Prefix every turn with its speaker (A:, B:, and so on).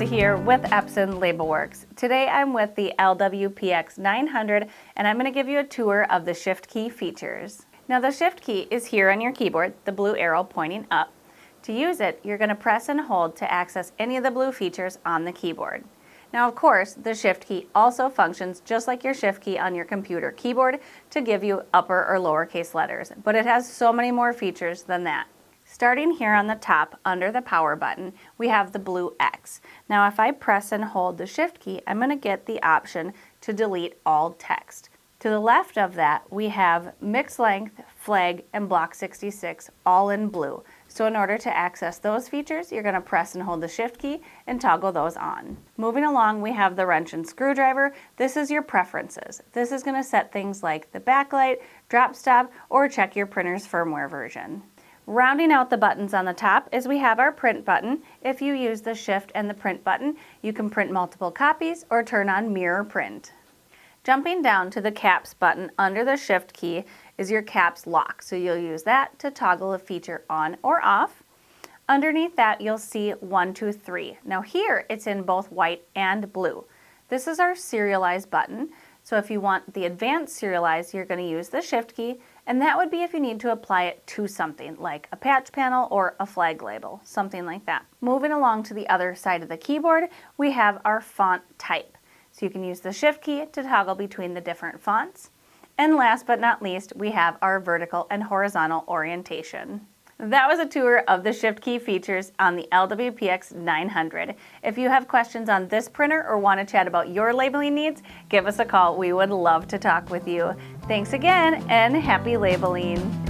A: here with Epson LabelWorks. Today I'm with the LW-PX900 and I'm going to give you a tour of the Shift key features. Now the Shift key is here on your keyboard, the blue arrow pointing up. To use it, you're going to press and hold to access any of the blue features on the keyboard. Now of course, the Shift key also functions just like your Shift key on your computer keyboard to give you upper or lowercase letters, but it has so many more features than that. Starting here on the top under the power button, we have the blue X. Now if I press and hold the Shift key, I'm going to get the option to delete all text. To the left of that, we have mixed length, flag, and block 66 all in blue. So in order to access those features, you're going to press and hold the Shift key and toggle those on. Moving along, we have the wrench and screwdriver. This is your preferences. This is going to set things like the backlight, drop stop, or check your printer's firmware version. Rounding out the buttons on the top is we have our print button. If you use the Shift and the print button, you can print multiple copies or turn on mirror print. Jumping down to the caps button under the Shift key is your caps lock. So you'll use that to toggle a feature on or off. Underneath that, you'll see 1, 2, 3. Now here, it's in both white and blue. This is our serialize button. So if you want the advanced serialize, you're going to use the Shift key, and that would be if you need to apply it to something like a patch panel or a flag label, something like that. Moving along to the other side of the keyboard, we have our font type. So you can use the Shift key to toggle between the different fonts. And last but not least, we have our vertical and horizontal orientation. That was a tour of the Shift key features on the LW-PX900. If you have questions on this printer or want to chat about your labeling needs, give us a call. We would love to talk with you. Thanks again and happy labeling.